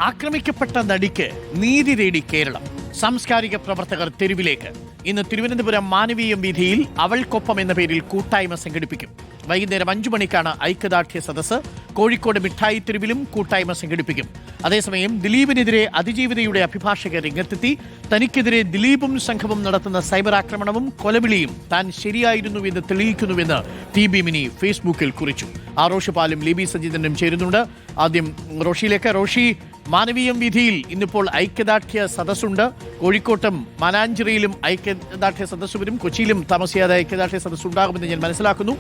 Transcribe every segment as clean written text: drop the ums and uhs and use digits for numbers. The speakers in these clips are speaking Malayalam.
ആക്രമിക്കപ്പെട്ട നടിക്ക് നീതി തേടി കേരളം. സാംസ്കാരിക പ്രവർത്തകർ തെരുവിലേക്ക്. ഇന്ന് തിരുവനന്തപുരം മാനവീയം വീഥിയിൽ അവൾക്കൊപ്പം എന്ന പേരിൽ കൂട്ടായ്മ സംഘടിപ്പിക്കും. വൈകുന്നേരം 5 മണിക്കാണ് ഐക്യദാർഢ്യ സദസ്സ്. കോഴിക്കോട് മിഠായി തെരുവിലും കൂട്ടായ്മ സംഘടിപ്പിക്കും. അതേസമയം ദിലീപിനെതിരെ അതിജീവിതയുടെ അഭിഭാഷകർ രംഗത്തെത്തി. തനിക്കെതിരെ ദിലീപും സംഘവും നടത്തുന്ന സൈബർ ആക്രമണവും കൊലവിളിയും താൻ ശരിയായിരുന്നുവെന്ന് തെളിയിക്കുന്നുവെന്ന് ടി ബി മിനി ഫേസ്ബുക്കിൽ കുറിച്ചു. റോഷി പാലും ലിബി സഞ്ജിതനും ചേരുന്നുണ്ട്. ആദ്യം റോഷിയിലേക്ക്. റോഷി, മാനവീയം വീഥിയിൽ ഇന്നിപ്പോൾ ഐക്യദാർഢ്യ സദസ്സുണ്ട്. കോഴിക്കോട്ടും മാനാഞ്ചിറയിലും ഐക്യദാർഢ്യ സദസ്സ് വരും. കൊച്ചിയിലും താമസിയാതെ ഐക്യദാർഢ്യ സദസ്സ് ഉണ്ടാകുമെന്ന് ഞാൻ മനസ്സിലാക്കുന്നു.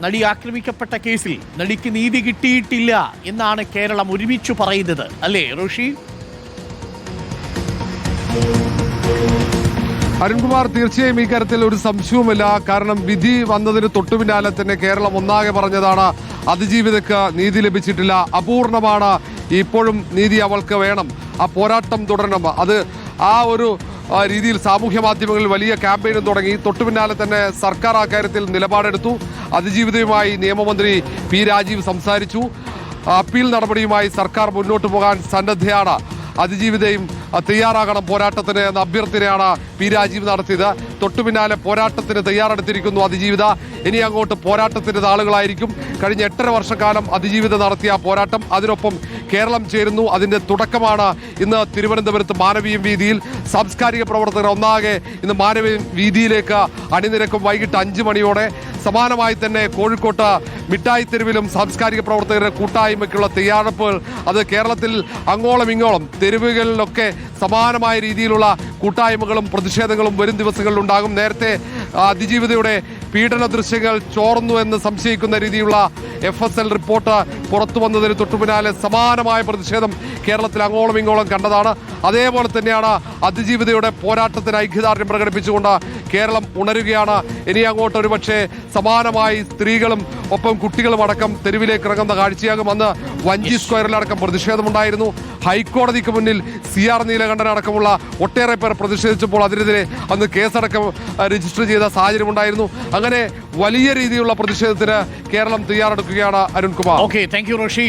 നടി ആക്രമിക്കപ്പെട്ട കേസിൽ നടിക്ക് നീതി കിട്ടിയിട്ടില്ല എന്നാണ് കേരളം ഒരുമിച്ചു പറയുന്നത്, അല്ലേ റോഷി? അരുൺകുമാർ, തീർച്ചയായും ഈ കാര്യത്തിൽ ഒരു സംശയവുമില്ല. കാരണം വിധി വന്നതിന് തൊട്ടു പിന്നാലെ തന്നെ കേരളം ഒന്നാകെ പറഞ്ഞതാണ് അതിജീവിതയ്ക്ക് നീതി ലഭിച്ചിട്ടില്ല, അപൂർണമാണ്, ഇപ്പോഴും നീതി അവൾക്ക് വേണം, ആ പോരാട്ടം തുടരണം. അത് ആ ഒരു രീതിയിൽ സാമൂഹ്യ മാധ്യമങ്ങളിൽ വലിയ ക്യാമ്പയിനും തുടങ്ങി. തൊട്ടു പിന്നാലെ തന്നെ സർക്കാർ ആ കാര്യത്തിൽ നിലപാടെടുത്തു. അതിജീവിതയുമായി നിയമമന്ത്രി പി രാജീവ് സംസാരിച്ചു. അപ്പീൽ നടപടിയുമായി സർക്കാർ മുന്നോട്ട് പോകാൻ സന്നദ്ധയാണ്. അതിജീവിതയും തയ്യാറാകണം പോരാട്ടത്തിന് എന്ന അഭ്യർത്ഥനയാണ് പി രാജീവ് നടത്തിയത്. തൊട്ടു പിന്നാലെ പോരാട്ടത്തിന് തയ്യാറെടുത്തിരിക്കുന്നു അതിജീവിത. ഇനി അങ്ങോട്ട് പോരാട്ടത്തിന്റെ നാളുകളായിരിക്കും. കഴിഞ്ഞ 8.5 വർഷക്കാലം അതിജീവിത നടത്തിയ പോരാട്ടം, അതിനൊപ്പം കേരളം ചേരുന്നു. അതിന്റെ തുടക്കമാണ് ഇന്ന് തിരുവനന്തപുരത്ത് മാനവീയം വീഥിയിൽ. സാംസ്കാരിക പ്രവർത്തകർ ഒന്നാകെ ഇന്ന് മാനവീയം വീഥിയിലേക്ക് അണിനിരക്കും. വൈകിട്ട് 5 മണിയോടെ സമാനമായി തന്നെ കോഴിക്കോട്ട് മിഠായി തെരുവിലും സാംസ്കാരിക പ്രവർത്തകരുടെ കൂട്ടായ്മയ്ക്കുള്ള തയ്യാറെടുപ്പുകൾ അത് കേരളത്തിൽ അങ്ങോളം ഇങ്ങോളം തെരുവുകളിലൊക്കെ സമാനമായ രീതിയിലുള്ള കൂട്ടായ്മകളും പ്രതിഷേധങ്ങളും വരും ദിവസങ്ങളിൽ ഉണ്ടാകും. നേരത്തെ അതിജീവിതയുടെ പീഡന ദൃശ്യങ്ങൾ ചോർന്നു എന്ന് സംശയിക്കുന്ന രീതിയിലുള്ള FSL റിപ്പോർട്ട് പുറത്തു വന്നതിന് തൊട്ടു പിന്നാലെ സമാനമായ പ്രതിഷേധം കേരളത്തിൽ അങ്ങോളം ഇങ്ങോളം കണ്ടതാണ്. അതേപോലെ തന്നെയാണ് അതിജീവിതയുടെ പോരാട്ടത്തിന് ഐക്യദാർഢ്യം പ്രകടിപ്പിച്ചുകൊണ്ട് കേരളം ഉണരുകയാണ്. ഇനി അങ്ങോട്ട് ഒരുപക്ഷെ സമാനമായി സ്ത്രീകളും ഒപ്പം കുട്ടികളും അടക്കം തെരുവിലേക്ക് ഇറങ്ങുന്ന കാഴ്ചയാകും. അന്ന് വഞ്ചി സ്ക്വയറിലടക്കം പ്രതിഷേധമുണ്ടായിരുന്നു. ഹൈക്കോടതിക്ക് മുന്നിൽ CR നീലകണ്ഠൻ അടക്കമുള്ള ഒട്ടേറെ പേർ പ്രതിഷേധിച്ചപ്പോൾ അതിനെതിരെ അന്ന് കേസടക്കം രജിസ്റ്റർ ചെയ്ത സാഹചര്യമുണ്ടായിരുന്നു. അങ്ങനെ വലിയ രീതിയിലുള്ള പ്രതിഷേധത്തിന് കേരളം തയ്യാറെടുക്കുകയാണ്. Arunkumar. Okay, thank you Roshy.